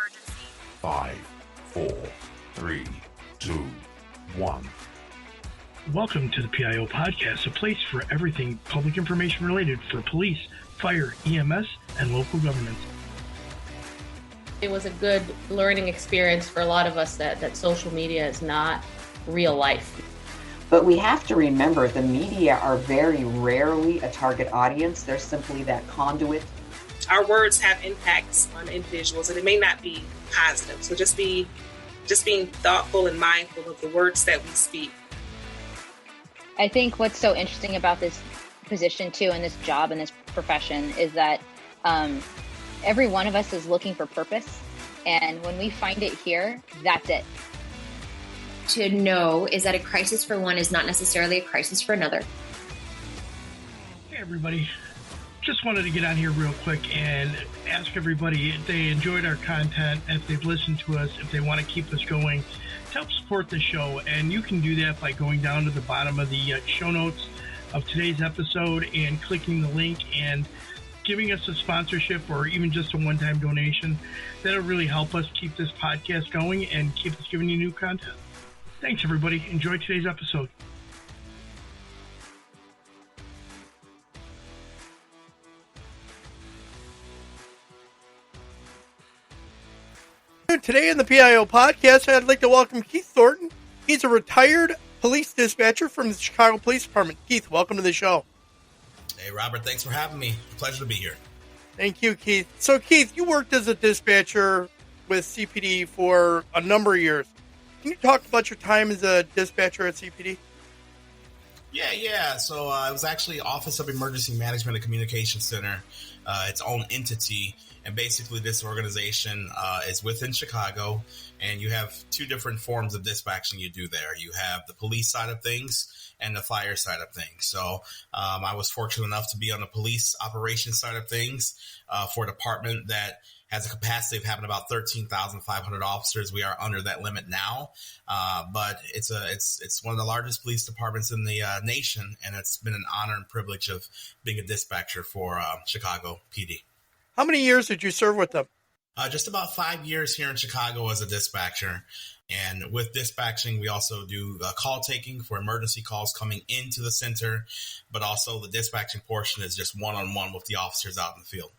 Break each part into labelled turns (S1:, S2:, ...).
S1: emergency.
S2: 5, 4, 3, 2, 1.
S3: Welcome to the PIO Podcast, a place for everything public information related for police, fire, EMS, and local governance.
S4: It was a good learning experience for a lot of us that social media is not real life.
S5: But we have to remember the media are very rarely a target audience. They're simply that conduit.
S6: Our words have impacts on individuals, and it may not be positive. So just being thoughtful and mindful of the words that we speak.
S7: I think what's so interesting about this position too, and this job and this profession, is that every one of us is looking for purpose. And when we find it here, that's it.
S1: To know is that a crisis for one is not necessarily a crisis for another.
S3: Hey everybody, just wanted to get on here real quick and ask everybody if they enjoyed our content, if they've listened to us, if they want to keep us going, to help support the show. And you can do that by going down to the bottom of the show notes of today's episode and clicking the link and giving us a sponsorship or even just a one-time donation. That'll really help us keep this podcast going and keep us giving you new content. Thanks, everybody. Enjoy today's episode.
S8: Today in the PIO podcast, I'd like to welcome Keith Thornton. He's a retired police dispatcher from the Chicago Police Department. Keith, welcome to the show.
S9: Hey, Robert, thanks for having me. Pleasure to be here.
S8: Thank you, Keith. So, Keith, you worked as a dispatcher with CPD for a number of years. Can you talk about your time as a dispatcher at CPD?
S9: Yeah. So it was actually Office of Emergency Management and Communications Center, its own entity. And basically this organization is within Chicago, and you have two different forms of dispatching you do there. You have the police side of things and the fire side of things. So I was fortunate enough to be on the police operations side of things for a department that has a capacity of having about 13,500 officers. We are under that limit now, but it's one of the largest police departments in the nation, and it's been an honor and privilege of being a dispatcher for Chicago PD.
S8: How many years did you serve with them?
S9: Just about 5 years here in Chicago as a dispatcher. And with dispatching, we also do call taking for emergency calls coming into the center, but also the dispatching portion is just one-on-one with the officers out in the field.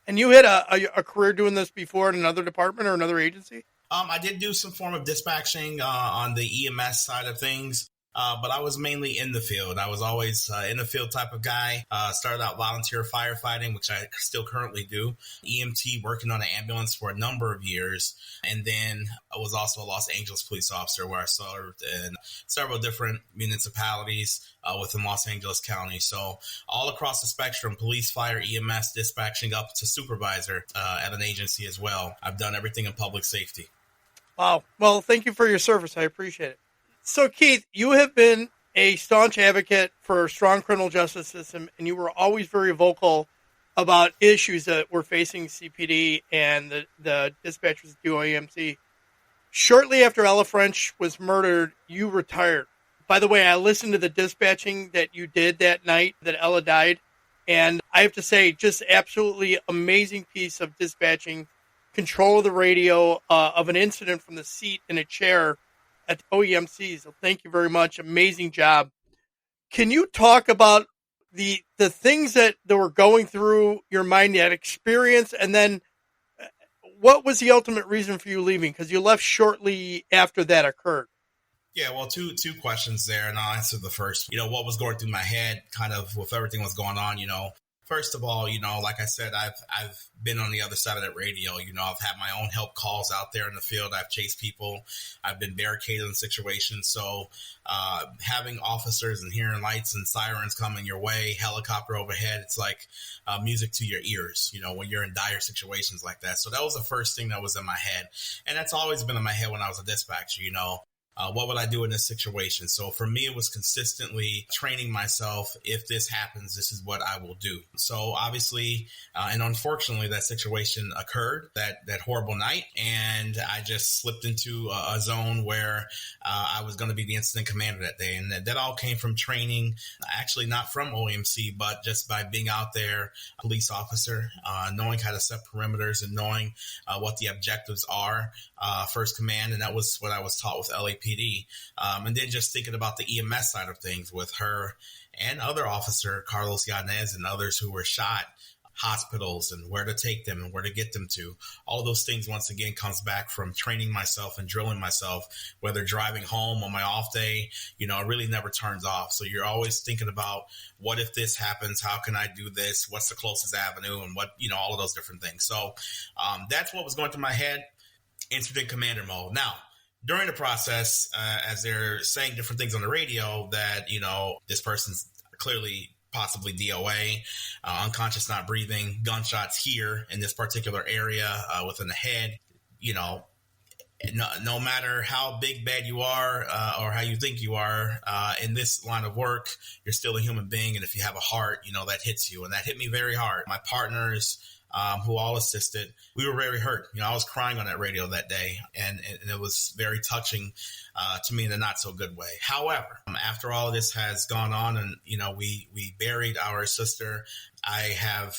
S8: And you had a career doing this before in another department or another agency?
S9: I did do some form of dispatching on the EMS side of things, but I was mainly in the field. I was always in the field type of guy. Started out volunteer firefighting, which I still currently do. EMT, working on an ambulance for a number of years. And then I was also a Los Angeles police officer where I served in several different municipalities within Los Angeles County. So all across the spectrum, police, fire, EMS, dispatching up to supervisor at an agency as well. I've done everything in public safety.
S8: Wow. Well, thank you for your service. I appreciate it. So, Keith, you have been a staunch advocate for a strong criminal justice system, and you were always very vocal about issues that were facing CPD and the dispatchers at the OEMC. Shortly after Ella French was murdered, you retired. By the way, I listened to the dispatching that you did that night that Ella died, and I have to say, just absolutely amazing piece of dispatching, control of the radio of an incident from the seat in a chair at OEMC. So thank you very much. Amazing job. Can you talk about the things that were going through your mind, that experience, and then what was the ultimate reason for you leaving? Because you left shortly after that occurred.
S9: Yeah, well, two questions there, and I'll answer the first. What was going through my head kind of with everything was going on, First of all, like I said, I've been on the other side of that radio. I've had my own help calls out there in the field. I've chased people. I've been barricaded in situations. So having officers and hearing lights and sirens coming your way, helicopter overhead, it's like music to your ears, when you're in dire situations like that. So that was the first thing that was in my head. And that's always been in my head when I was a dispatcher, What would I do in this situation? So for me, it was consistently training myself. If this happens, this is what I will do. So obviously, and unfortunately, that situation occurred that horrible night. And I just slipped into a zone where I was going to be the incident commander that day. And that all came from training, actually not from OEMC, but just by being out there, a police officer, knowing how to set perimeters and knowing what the objectives are, first command. And that was what I was taught with LAPD. And then just thinking about the EMS side of things with her and other officer, Carlos Yanez, and others who were shot, hospitals and where to take them and where to get them to. All those things, once again, comes back from training myself and drilling myself, whether driving home on my off day, it really never turns off. So you're always thinking about, what if this happens? How can I do this? What's the closest avenue? And what, all of those different things. So that's what was going through my head, incident commander mode. Now, during the process, as they're saying different things on the radio that, this person's clearly possibly DOA, unconscious, not breathing, gunshots here in this particular area within the head, no matter how big, bad you are or how you think you are in this line of work, you're still a human being. And if you have a heart, that hits you. And that hit me very hard. My partners, who all assisted, we were very hurt. I was crying on that radio that day, and it was very touching to me in a not so good way. However, after all of this has gone on and, we buried our sister, I have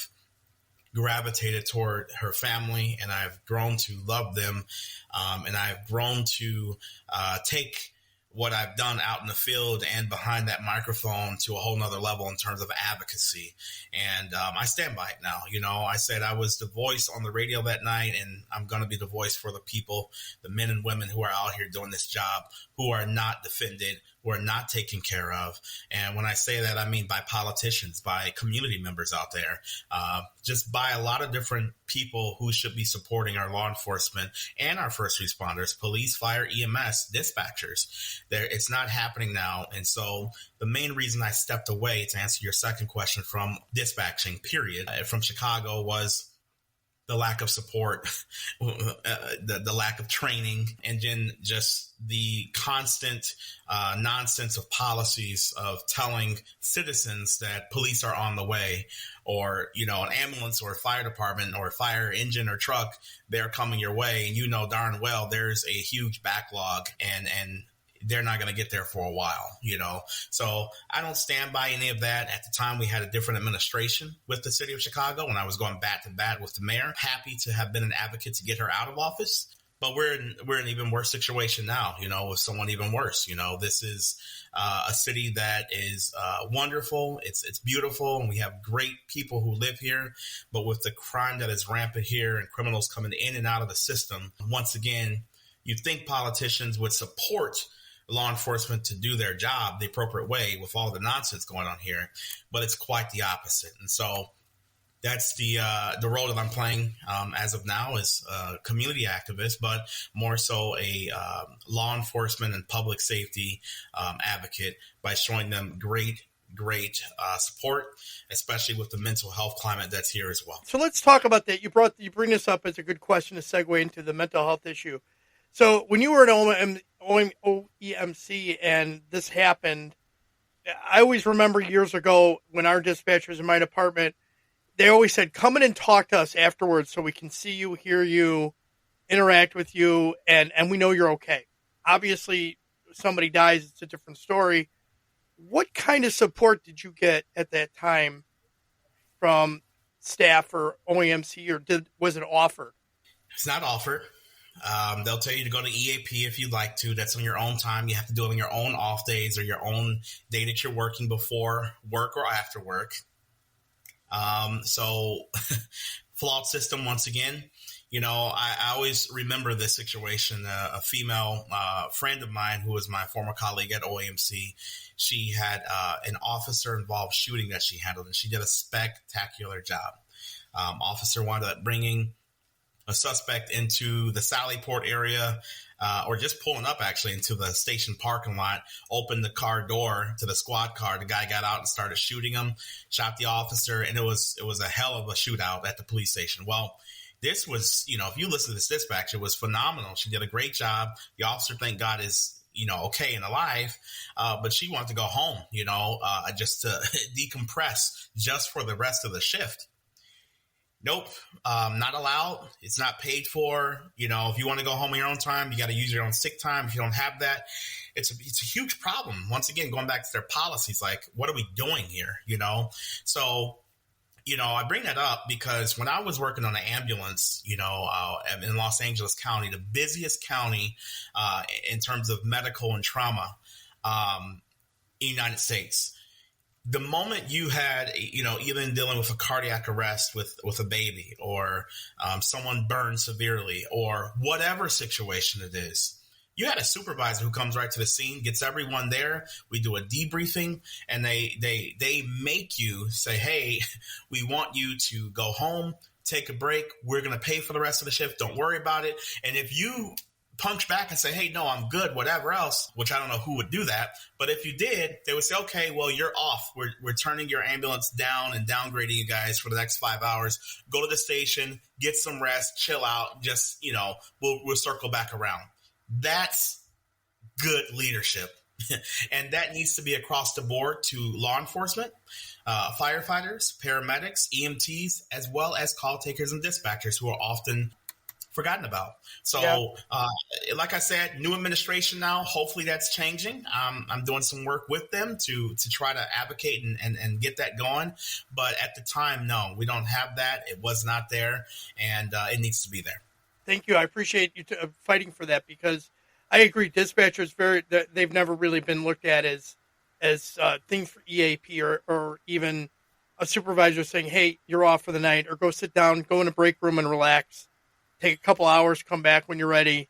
S9: gravitated toward her family, and I've grown to love them. And I've grown to take what I've done out in the field and behind that microphone to a whole nother level in terms of advocacy. And I stand by it now. I said I was the voice on the radio that night, and I'm going to be the voice for the people, the men and women who are out here doing this job, who are not defended, who are not taken care of. And when I say that, I mean by politicians, by community members out there, just by a lot of different people who should be supporting our law enforcement and our first responders, police, fire, EMS, dispatchers. It's not happening now. And so the main reason I stepped away, to answer your second question, from dispatching, period, from Chicago was the lack of support, the lack of training, and then just the constant nonsense of policies of telling citizens that police are on the way, or, an ambulance or a fire department or a fire engine or truck, they're coming your way. And darn well there's a huge backlog and they're not going to get there for a while, So I don't stand by any of that. At the time, we had a different administration with the city of Chicago, and I was going bat to bat with the mayor. Happy to have been an advocate to get her out of office. But we're in an even worse situation now, with someone even worse. This is a city that is wonderful. It's beautiful, and we have great people who live here. But with the crime that is rampant here and criminals coming in and out of the system, once again, you'd think politicians would support law enforcement to do their job the appropriate way with all the nonsense going on here, but it's quite the opposite. And so that's the role that I'm playing as of now, as a community activist, but more so a law enforcement and public safety advocate, by showing them great support, especially with the mental health climate that's here as well.
S8: So let's talk about that. You bring this up as a good question to segue into the mental health issue. So when you were at OEMC and this happened, I always remember years ago when our dispatchers in my department, they always said, come in and talk to us afterwards so we can see you, hear you, interact with you, and we know you're okay. Obviously, if somebody dies, it's a different story. What kind of support did you get at that time from staff or OEMC, or was it offered?
S9: It's not offered. They'll tell you to go to EAP if you'd like to. That's on your own time. You have to do it on your own off days or your own day that you're working before work or after work. So flawed system once again. I always remember this situation. A female friend of mine who was my former colleague at OEMC, she had an officer-involved shooting that she handled, and she did a spectacular job. Officer wound up bringing a suspect into the Sallyport area, or just pulling up actually into the station parking lot, opened the car door to the squad car. The guy got out and started shooting him, shot the officer, and it was a hell of a shootout at the police station. Well, this was, if you listen to this dispatch, it was phenomenal. She did a great job. The officer, thank God, is, okay and alive. But she wanted to go home, just to decompress just for the rest of the shift. Nope, not allowed. It's not paid for. If you want to go home on your own time, you got to use your own sick time. If you don't have that, it's a huge problem. Once again, going back to their policies, like, what are we doing here? So, I bring that up because when I was working on an ambulance, in Los Angeles County, the busiest county in terms of medical and trauma in the United States, the moment you had, even dealing with a cardiac arrest with a baby, or someone burned severely, or whatever situation it is, you had a supervisor who comes right to the scene, gets everyone there. We do a debriefing, and they make you say, hey, we want you to go home, take a break. We're going to pay for the rest of the shift. Don't worry about it. And if you punch back and say, hey, no, I'm good, whatever else, which I don't know who would do that. But if you did, they would say, okay, well, you're off. We're turning your ambulance down and downgrading you guys for the next 5 hours. Go to the station, get some rest, chill out. Just, we'll circle back around. That's good leadership. And that needs to be across the board to law enforcement, firefighters, paramedics, EMTs, as well as call takers and dispatchers, who are often forgotten about. So, like I said, new administration now, hopefully that's changing. I'm doing some work with them to try to advocate and get that going. But at the time, no, we don't have that. It was not there, and it needs to be there.
S8: Thank you. I appreciate you fighting for that, because I agree. Dispatchers they've never really been looked at as things for EAP or even a supervisor saying, hey, you're off for the night, or go sit down, go in a break room and relax, take a couple hours, come back when you're ready.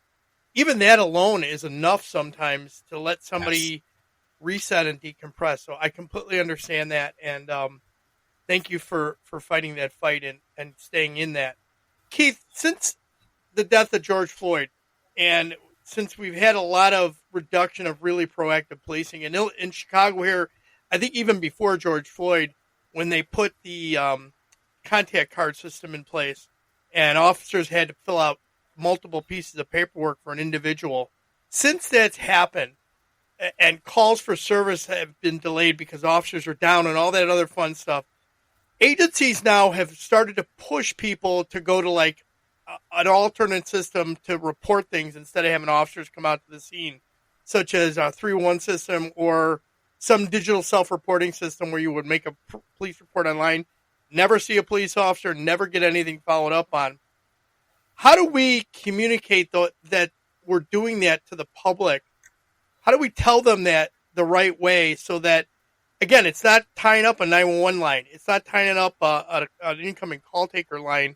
S8: Even that alone is enough sometimes to let somebody reset and decompress. So I completely understand that. And thank you for fighting that fight and staying in that. Keith, since the death of George Floyd, and since we've had a lot of reduction of really proactive policing, and in Chicago here, I think even before George Floyd, when they put the contact card system in place and officers had to fill out multiple pieces of paperwork for an individual, since that's happened and calls for service have been delayed because officers are down and all that other fun stuff, agencies now have started to push people to go to like an alternate system to report things instead of having officers come out to the scene, such as a 311 system or some digital self-reporting system where you would make a police report online, never see a police officer, never get anything followed up on. How do we communicate that we're doing that to the public? How do we tell them that the right way so that, again, it's not tying up a 911 line. It's not tying up an incoming call taker line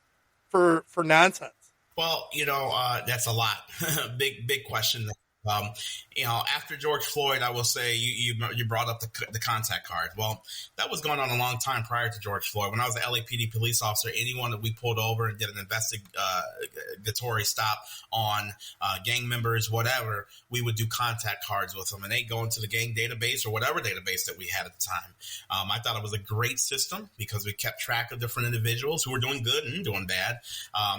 S8: for nonsense?
S9: Well, that's a lot. Big question. After George Floyd, I will say you brought up the contact card. Well, that was going on a long time prior to George Floyd. When I was an LAPD police officer, anyone that we pulled over and did an investigatory stop on gang members, whatever, we would do contact cards with them, and they'd go into the gang database or whatever database that we had at the time. I thought it was a great system because we kept track of different individuals who were doing good and doing bad.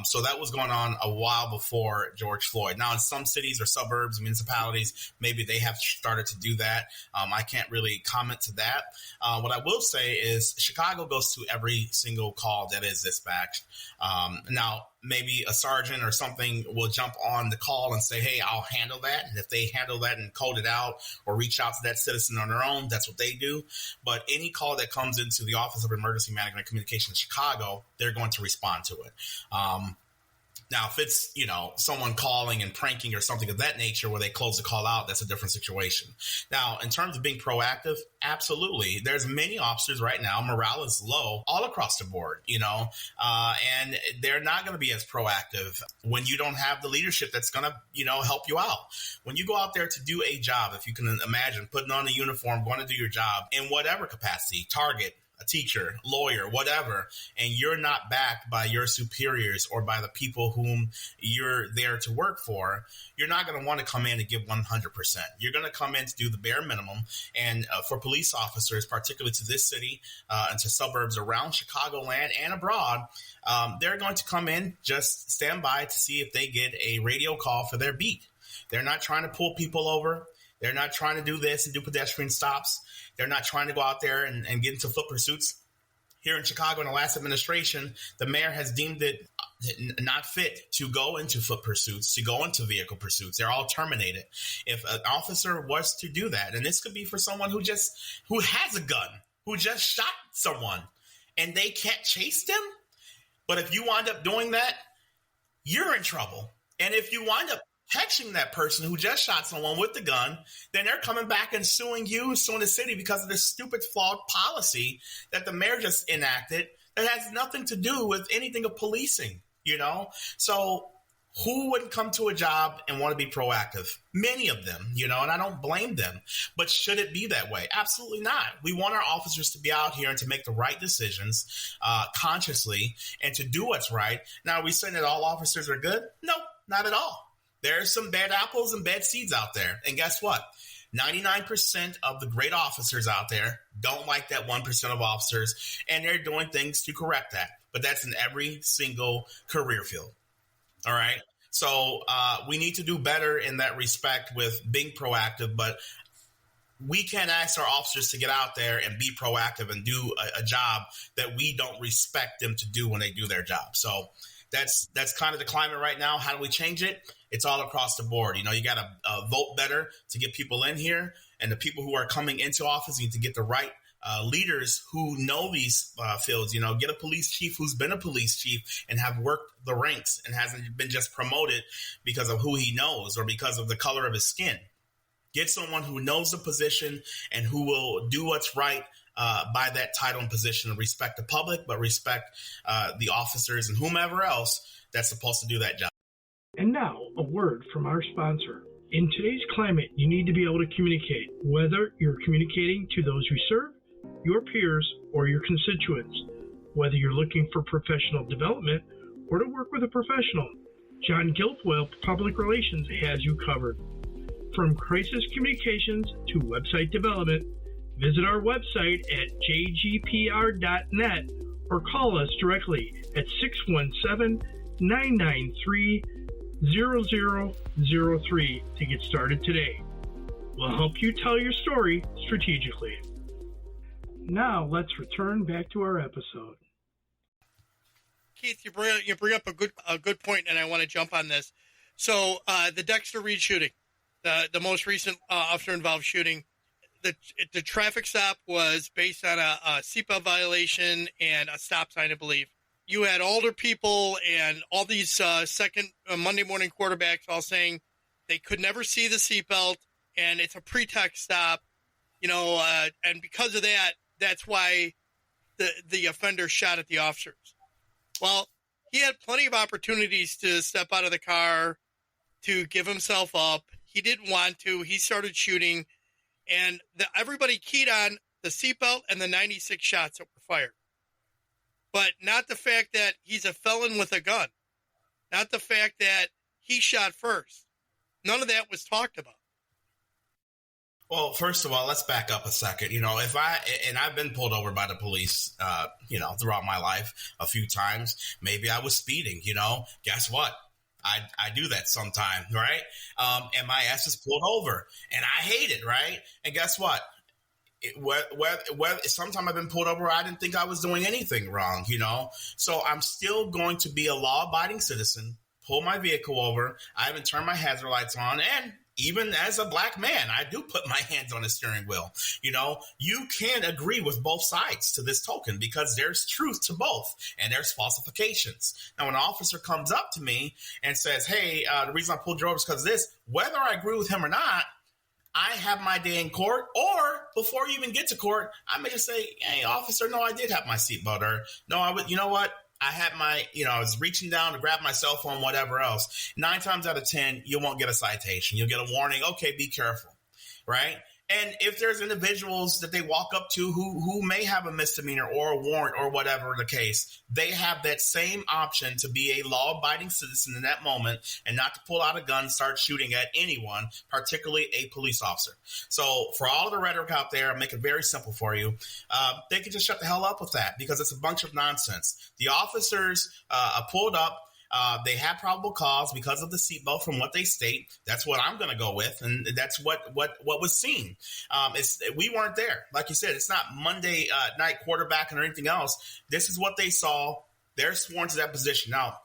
S9: So that was going on a while before George Floyd. Now, in some cities or suburbs, municipalities, maybe they have started to do that. I can't really comment to that. What I will say is Chicago goes to every single call that is dispatched. Now, maybe a sergeant or something will jump on the call and say, hey, I'll handle that. And if they handle that and code it out or reach out to that citizen on their own, that's what they do. But any call that comes into the Office of Emergency Management and Communication in Chicago, they're going to respond to it. Now, if it's, someone calling and pranking or something of that nature where they close the call out, that's a different situation. Now, in terms of being proactive, absolutely. There's many officers right now, morale is low all across the board, and they're not going to be as proactive when you don't have the leadership that's going to, help you out. When you go out there to do a job, if you can imagine putting on a uniform, going to do your job in whatever capacity, target, a teacher, lawyer, whatever, and you're not backed by your superiors or by the people whom you're there to work for, you're not going to want to come in and give 100%. You're going to come in to do the bare minimum. And for police officers, particularly to this city and to suburbs around Chicagoland and abroad, they're going to come in, just stand by to see if they get a radio call for their beat. They're not trying to pull people over. They're not trying to do this and do pedestrian stops. They're not trying to go out there and get into foot pursuits. Here in Chicago, in the last administration, the mayor has deemed it not fit to go into foot pursuits, to go into vehicle pursuits. They're all terminated. If an officer was to do that, and this could be for someone who has a gun, who just shot someone, and they can't chase them. But if you wind up doing that, you're in trouble. And if you wind up catching that person who just shot someone with the gun, then they're coming back and suing you, suing the city because of this stupid, flawed policy that the mayor just enacted that has nothing to do with anything of policing, you know? So who wouldn't come to a job and want to be proactive? Many of them, you know, and I don't blame them. But should it be that way? Absolutely not. We want our officers to be out here and to make the right decisions consciously and to do what's right. Now, are we saying that all officers are good? No, not at all. There's some bad apples and bad seeds out there. And guess what? 99% of the great officers out there don't like that 1% of officers, and they're doing things to correct that. But that's in every single career field. All right? So we need to do better in that respect with being proactive, but we can't ask our officers to get out there and be proactive and do a job that we don't respect them to do when they do their job. So that's kind of the climate right now. How do we change it? It's all across the board. You know, you got to vote better to get people in here, and the people who are coming into office need to get the right leaders who know these fields. You know, get a police chief who's been a police chief and have worked the ranks and hasn't been just promoted because of who he knows or because of the color of his skin. Get someone who knows the position and who will do what's right by that title and position and respect the public, but respect the officers and whomever else that's supposed to do that job.
S3: And now, a word from our sponsor. In today's climate, you need to be able to communicate, whether you're communicating to those you serve, your peers, or your constituents. Whether you're looking for professional development or to work with a professional, John Guilfoyle Public Relations has you covered. From crisis communications to website development, visit our website at jgpr.net or call us directly at 617-993-0003 to get started today. We'll help you tell your story strategically. Now let's return back to our episode.
S8: Keith, you bring up a good point, and I want to jump on this. So the Dexter Reed shooting, the most recent officer-involved shooting, the traffic stop was based on a seatbelt violation and a stop sign, I believe. You had older people and all these second Monday morning quarterbacks all saying they could never see the seatbelt and it's a pretext stop, you know, and because of that, that's why the offender shot at the officers. Well, he had plenty of opportunities to step out of the car, to give himself up. He didn't want to. He started shooting, and everybody keyed on the seatbelt and the 96 shots that were fired. But not the fact that he's a felon with a gun. Not the fact that he shot first. None of that was talked about.
S9: Well, first of all, let's back up a second. You know, I've been pulled over by the police, you know, throughout my life a few times. Maybe I was speeding, you know. Guess what? I do that sometime, right? And my ass is pulled over, and I hate it, right? And guess what? Sometimes I've been pulled over, I didn't think I was doing anything wrong, you know? So I'm still going to be a law-abiding citizen, pull my vehicle over. I haven't turned my hazard lights on, and even as a black man, I do put my hands on the steering wheel. You know, you can agree with both sides to this token because there's truth to both and there's falsifications. Now, when an officer comes up to me and says, hey, the reason I pulled you over is because of this, whether I agree with him or not, I have my day in court, or before you even get to court, I may just say, hey, officer, no, I did have my seatbelt, or no, you know what? I had I was reaching down to grab my cell phone, whatever else. 9 times out of 10, you won't get a citation. You'll get a warning. Okay, be careful, right? And if there's individuals that they walk up to who may have a misdemeanor or a warrant or whatever the case, they have that same option to be a law-abiding citizen in that moment and not to pull out a gun and start shooting at anyone, particularly a police officer. So for all of the rhetoric out there, I'll make it very simple for you. They can just shut the hell up with that because it's a bunch of nonsense. The officers pulled up. They had probable cause because of the seatbelt from what they state. That's what I'm going to go with. And that's what was seen. We weren't there. Like you said, it's not Monday night quarterbacking or anything else. This is what they saw. They're sworn to that position. Now,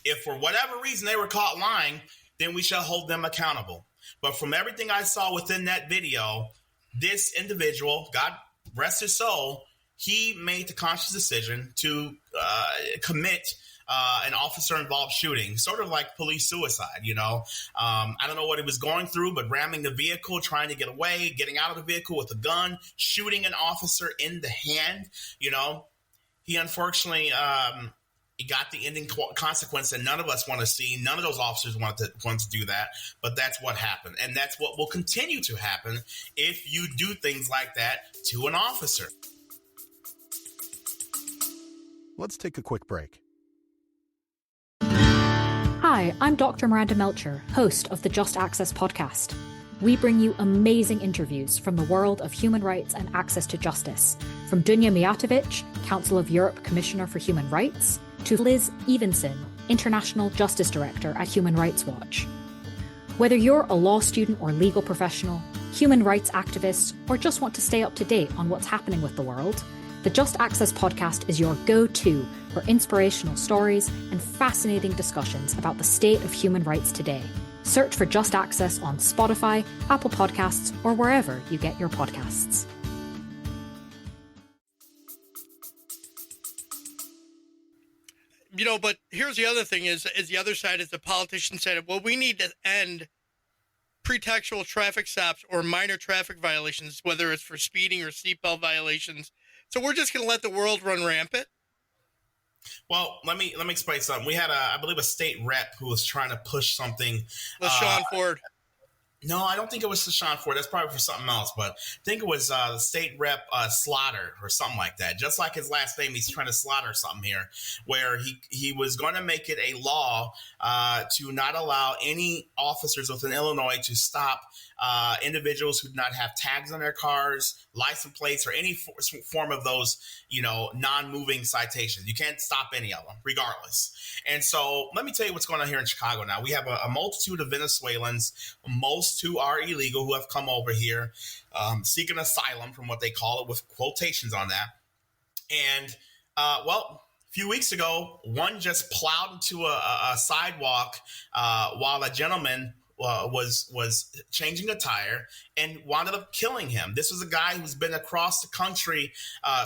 S9: if for whatever reason they were caught lying, then we shall hold them accountable. But from everything I saw within that video, this individual, God rest his soul, he made the conscious decision to commit an officer-involved shooting, sort of like police suicide, I don't know what he was going through, but ramming the vehicle, trying to get away, getting out of the vehicle with a gun, shooting an officer in the hand, He unfortunately he got the ending consequence that none of us want to see. None of those officers want to do that, but that's what happened. And that's what will continue to happen if you do things like that to an officer.
S10: Let's take a quick break.
S11: Hi, I'm Dr. Miranda Melcher, host of the Just Access podcast. We bring you amazing interviews from the world of human rights and access to justice, from Dunja Mijatovic, Council of Europe Commissioner for Human Rights, to Liz Evenson, International Justice Director at Human Rights Watch. Whether you're a law student or legal professional, human rights activist, or just want to stay up to date on what's happening with the world, the Just Access podcast is your go-to for inspirational stories and fascinating discussions about the state of human rights today. Search for Just Access on Spotify, Apple Podcasts, or wherever you get your podcasts.
S8: But here's the other thing is the other side is the politician said, well, we need to end pretextual traffic stops or minor traffic violations, whether it's for speeding or seatbelt violations. So we're just going to let the world run rampant.
S9: Well, let me explain something. We had I believe a state rep who was trying to push something.
S8: LaShawn Ford.
S9: No, I don't think it was LaShawn Ford. That's probably for something else. But I think it was the state rep Slaughter or something like that. Just like his last name, he's trying to slaughter something here, where he was going to make it a law to not allow any officers within Illinois to stop individuals who do not have tags on their cars, license plates, or any form of those, non-moving citations. You can't stop any of them, regardless. And so let me tell you what's going on here in Chicago now. We have a multitude of Venezuelans, most who are illegal, who have come over here seeking asylum, from what they call it, with quotations on that. And, a few weeks ago, one just plowed into a sidewalk while a gentleman was changing a tire and wound up killing him. This was a guy who's been across the country,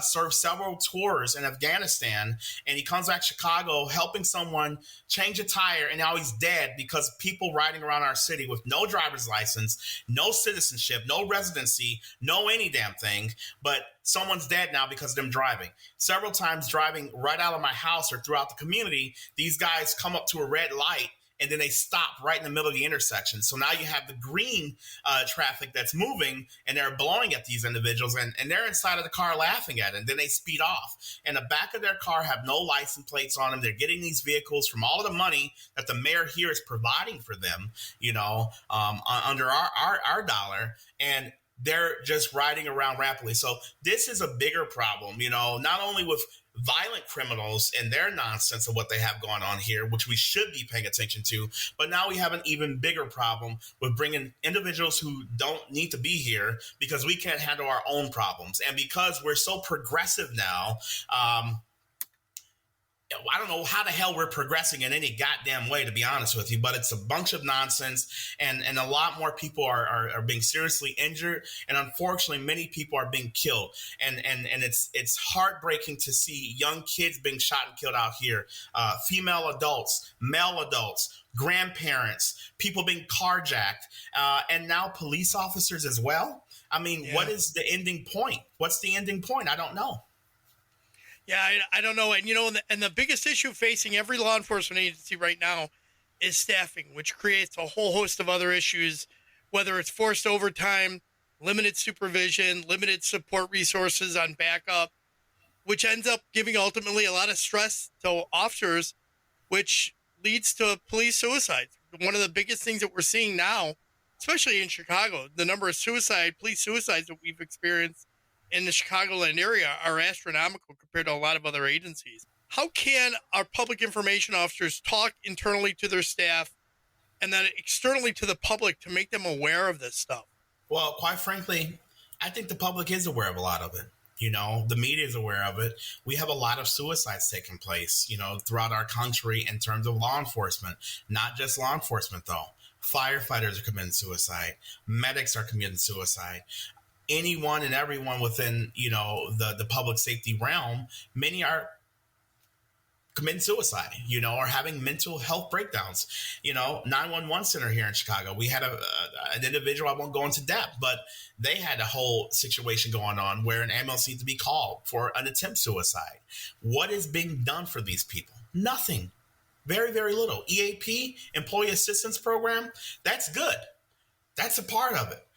S9: served several tours in Afghanistan, and he comes back to Chicago helping someone change a tire, and now he's dead because people riding around our city with no driver's license, no citizenship, no residency, no any damn thing, but someone's dead now because of them driving. Several times driving right out of my house or throughout the community, these guys come up to a red light and then they stop right in the middle of the intersection. So now you have the green traffic that's moving, and they're blowing at these individuals, and they're inside of the car laughing at it, and then they speed off. And the back of their car have no license plates on them. They're getting these vehicles from all of the money that the mayor here is providing for them, under our dollar, and they're just riding around rapidly. So this is a bigger problem, not only with violent criminals and their nonsense of what they have going on here, which we should be paying attention to. But now we have an even bigger problem with bringing individuals who don't need to be here because we can't handle our own problems. And because we're so progressive now, I don't know how the hell we're progressing in any goddamn way, to be honest with you, but it's a bunch of nonsense, and a lot more people are being seriously injured, and unfortunately many people are being killed, and it's heartbreaking to see young kids being shot and killed out here, female adults, male adults, grandparents, people being carjacked, and now police officers as well. I mean, What is the ending point? What's the ending point? I don't know.
S8: Yeah, I don't know. And the biggest issue facing every law enforcement agency right now is staffing, which creates a whole host of other issues, whether it's forced overtime, limited supervision, limited support resources on backup, which ends up giving ultimately a lot of stress to officers, which leads to police suicides. One of the biggest things that we're seeing now, especially in Chicago, the number of police suicides that we've experienced in the Chicagoland area are astronomical compared to a lot of other agencies. how can our public information officers talk internally to their staff and then externally to the public to make them aware of this stuff?
S9: Well, quite frankly, I think the public is aware of a lot of it. The media is aware of it. We have a lot of suicides taking place, throughout our country in terms of law enforcement. Not just law enforcement, though. Firefighters are committing suicide. Medics are committing suicide. Anyone and everyone within, the public safety realm, many are committing suicide, or having mental health breakdowns. 911 center here in Chicago, we had an individual, I won't go into depth, but they had a whole situation going on where an ambulance needed to be called for an attempt suicide. What is being done for these people? Nothing. Very, very little. EAP, Employee Assistance Program, that's good. That's a part of it.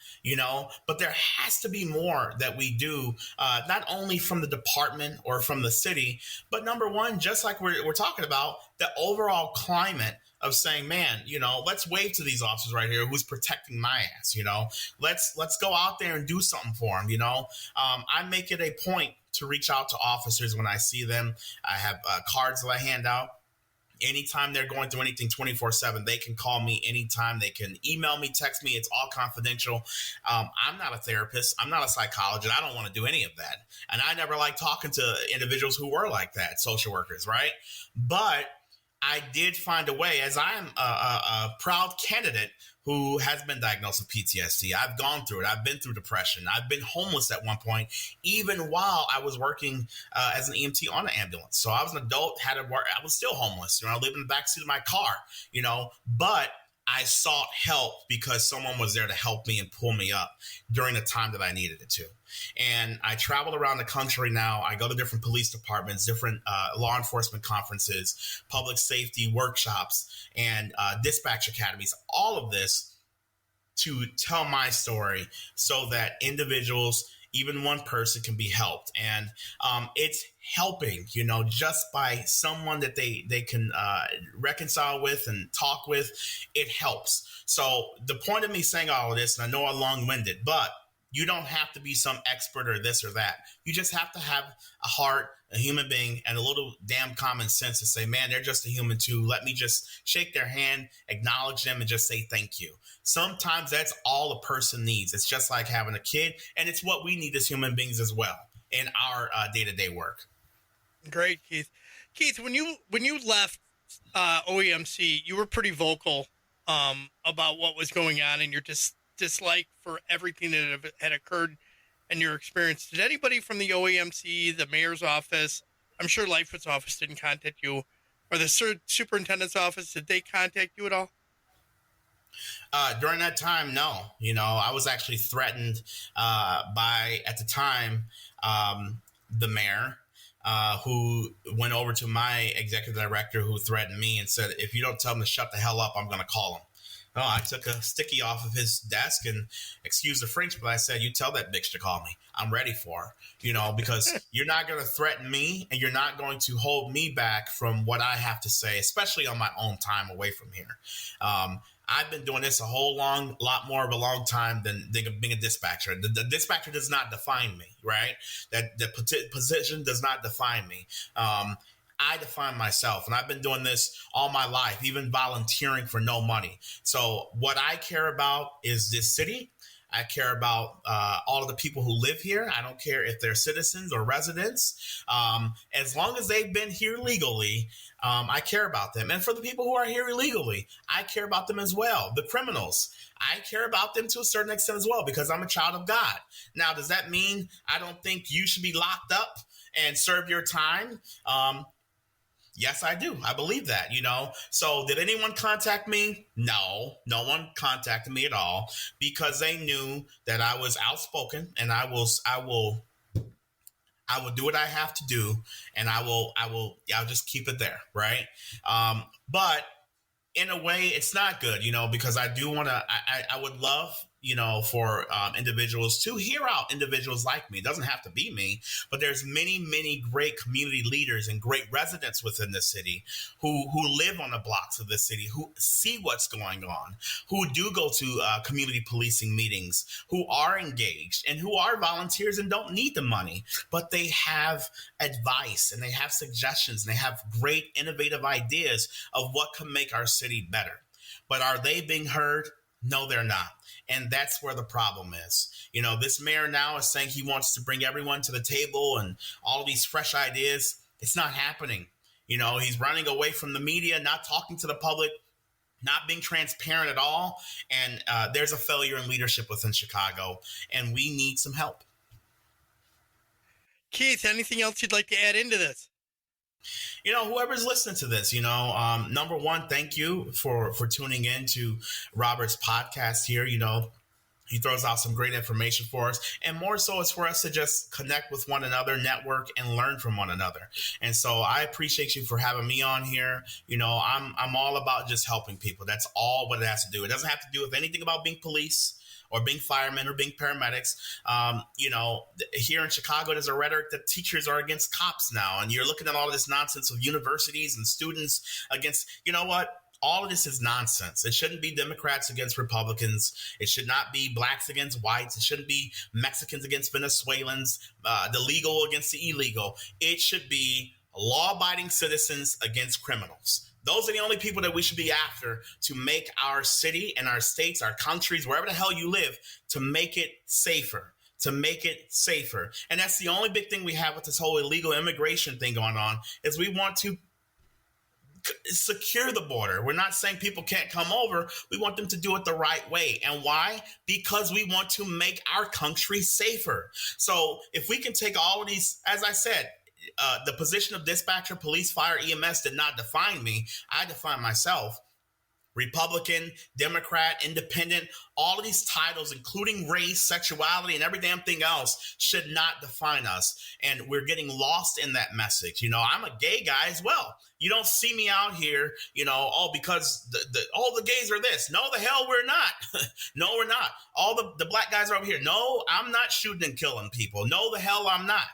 S9: But there has to be more that we do, not only from the department or from the city, but number one, just like we're talking about, the overall climate of saying, man, let's wave to these officers right here who's protecting my ass. Let's go out there and do something for them. I make it a point to reach out to officers when I see them. I have cards that I hand out. Anytime they're going through anything 24/7, they can call me anytime. They can email me, text me. It's all confidential. I'm not a therapist. I'm not a psychologist. I don't want to do any of that. And I never like talking to individuals who were like that, social workers, right? But I did find a way, as I am a proud candidate who has been diagnosed with PTSD. I've gone through it. I've been through depression. I've been homeless at one point, even while I was working as an EMT on an ambulance. So I was an adult, had to work. I was still homeless. I lived in the backseat of my car, but I sought help because someone was there to help me and pull me up during the time that I needed it to. And I travel around the country now. I go to different police departments, different law enforcement conferences, public safety workshops, and dispatch academies, all of this to tell my story so that individuals, even one person, can be helped. And it's helping, just by someone that they can reconcile with and talk with, it helps. So the point of me saying all of this, and I know I'm long-winded, but you don't have to be some expert or this or that. You just have to have a heart, a human being, and a little damn common sense to say, man, they're just a human too. Let me just shake their hand, acknowledge them, and just say thank you. Sometimes that's all a person needs. It's just like having a kid, and it's what we need as human beings as well in our day-to-day work.
S8: Great, Keith. Keith, when you left OEMC, you were pretty vocal about what was going on and your dislike for everything that had occurred in your experience. Did anybody from the OEMC, the mayor's office, I'm sure Lightfoot's office didn't contact you, or the superintendent's office, did they contact you at all?
S9: During that time, no. I was actually threatened by, at the time, the mayor, who went over to my executive director, who threatened me and said, if you don't tell him to shut the hell up, I'm going to call him. Well, I took a sticky off of his desk and, excuse the French, but I said, you tell that bitch to call me. I'm ready for her, because you're not going to threaten me and you're not going to hold me back from what I have to say, especially on my own time away from here. I've been doing this a lot more of a long time than being a dispatcher. The dispatcher does not define me, right? That the position does not define me. I define myself, and I've been doing this all my life, even volunteering for no money. So what I care about is this city. I care about all of the people who live here. I don't care if they're citizens or residents. As long as they've been here legally, I care about them. And for the people who are here illegally, I care about them as well. The criminals, I care about them to a certain extent as well, because I'm a child of God. Now, does that mean I don't think you should be locked up and serve your time? Yes, I do. I believe that, So did anyone contact me? No one contacted me at all, because they knew that I was outspoken, and I will do what I have to do, and I'll just keep it there. Right. But in a way, it's not good, because I do want to, I would love, for individuals to hear out individuals like me. It doesn't have to be me, but there's many, many great community leaders and great residents within the city who live on the blocks of the city, who see what's going on, who do go to community policing meetings, who are engaged and who are volunteers and don't need the money, but they have advice and they have suggestions and they have great innovative ideas of what can make our city better. But are they being heard? No, they're not. And that's where the problem is. This mayor now is saying he wants to bring everyone to the table and all these fresh ideas. It's not happening. He's running away from the media, not talking to the public, not being transparent at all. And there's a failure in leadership within Chicago, and we need some help.
S8: Keith, anything else you'd like to add into this?
S9: Whoever's listening to this, number one, thank you for tuning in to Robert's podcast here. He throws out some great information for us. And more so, it's for us to just connect with one another, network, and learn from one another. And so I appreciate you for having me on here. I'm all about just helping people. That's all what it has to do. It doesn't have to do with anything about being police or being firemen or being paramedics. Here in Chicago, there's a rhetoric that teachers are against cops now. And you're looking at all of this nonsense of universities and students against, all of this is nonsense. It shouldn't be Democrats against Republicans. It should not be blacks against whites. It shouldn't be Mexicans against Venezuelans, the legal against the illegal. It should be law-abiding citizens against criminals. Those are the only people that we should be after to make our city and our states, our countries, wherever the hell you live, to make it safer. And that's the only big thing we have with this whole illegal immigration thing going on is we want to secure the border. We're not saying people can't come over. We want them to do it the right way. And why? Because we want to make our country safer. So if we can take all of these, as I said, the position of dispatcher, police, fire, EMS did not define me. I define myself. Republican, Democrat, Independent, all of these titles, including race, sexuality, and every damn thing else, should not define us. And we're getting lost in that message. I'm a gay guy as well. You don't see me out here, because all the gays are this. No, the hell we're not. No, we're not. All the black guys are over here. No, I'm not shooting and killing people. No, the hell I'm not.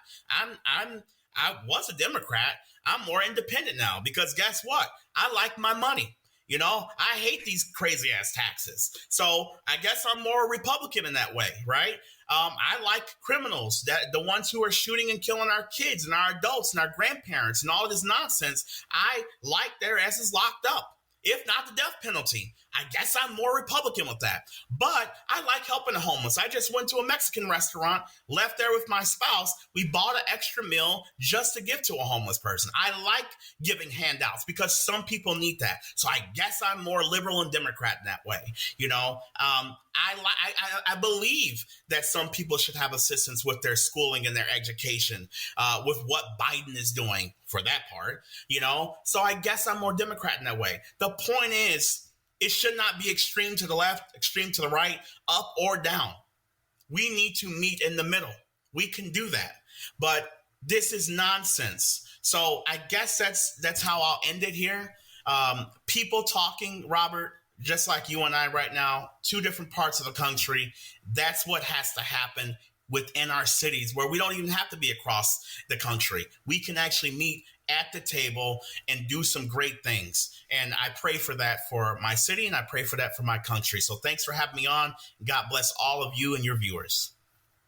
S9: I was a Democrat. I'm more independent now because guess what? I like my money. I hate these crazy ass taxes. So I guess I'm more Republican in that way, right? I like criminals, the ones who are shooting and killing our kids and our adults and our grandparents and all of this nonsense. I like their asses locked up, if not the death penalty. I guess I'm more Republican with that. But I like helping the homeless. I just went to a Mexican restaurant, left there with my spouse. We bought an extra meal just to give to a homeless person. I like giving handouts because some people need that. So I guess I'm more liberal and Democrat in that way. I believe that some people should have assistance with their schooling and their education, with what Biden is doing for that part, So I guess I'm more Democrat in that way. The point is, it should not be extreme to the left, extreme to the right, up or down. We need to meet in the middle. We can do that. But this is nonsense. So I guess that's how I'll end it here. People talking, Robert, just like you and I right now, two different parts of the country. That's what has to happen within our cities, where we don't even have to be across the country. We can actually meet at the table and do some great things. And I pray for that for my city, and I pray for that for my country. So thanks for having me on. God bless all of you and your viewers.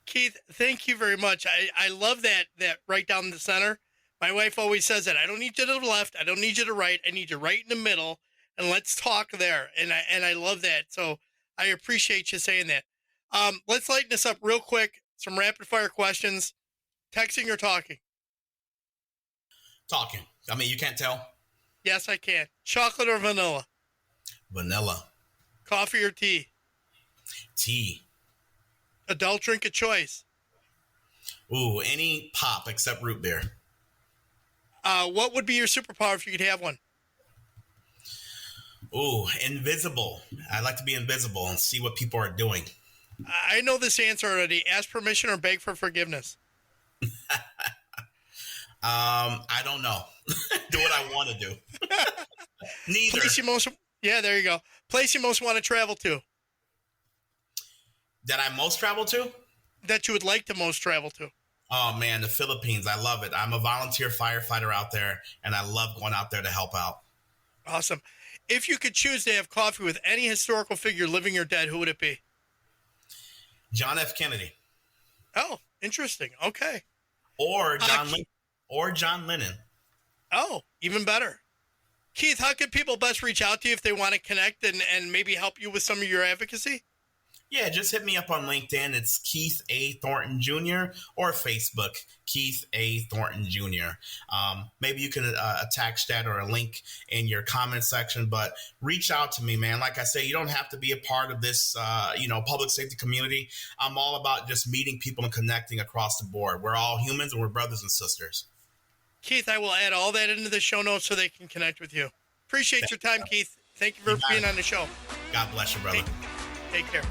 S8: Keith, thank you very much. I love that right down the center. My wife always says that I don't need you to the left. I don't need you to right. I need you right in the middle, and let's talk there. And I love that. So I appreciate you saying that. Let's lighten this up real quick. Some rapid fire questions. Texting or talking?
S9: Talking. I mean, you can't tell.
S8: Yes, I can. Chocolate or vanilla?
S9: Vanilla.
S8: Coffee or tea?
S9: Tea.
S8: Adult drink of choice?
S9: Ooh, any pop except root beer.
S8: What would be your superpower if you could have one?
S9: Ooh, invisible. I'd like to be invisible and see what people are doing.
S8: I know this answer already. Ask permission or beg for forgiveness?
S9: I don't know. Do what I want to do. Neither.
S8: There you go. Place you most want to travel to?
S9: that I most travel to?
S8: That you would like to most travel to?
S9: Oh, man, the Philippines. I love it. I'm a volunteer firefighter out there, and I love going out there to help out.
S8: Awesome. If you could choose to have coffee with any historical figure, living or dead, who would it be?
S9: John F. Kennedy.
S8: Oh, interesting. Okay.
S9: Or John Lennon.
S8: Oh, even better. Keith, how can people best reach out to you if they want to connect and maybe help you with some of your advocacy?
S9: Yeah, just hit me up on LinkedIn. It's Keith A. Thornton Jr. or Facebook, Keith A. Thornton Jr. Maybe you can attach that or a link in your comment section, but reach out to me, man. Like I say, you don't have to be a part of this, public safety community. I'm all about just meeting people and connecting across the board. We're all humans and we're brothers and sisters.
S8: Keith, I will add all that into the show notes so they can connect with you. Appreciate your time, Keith. Thank you for being on the show.
S9: God bless you, brother.
S8: Take care.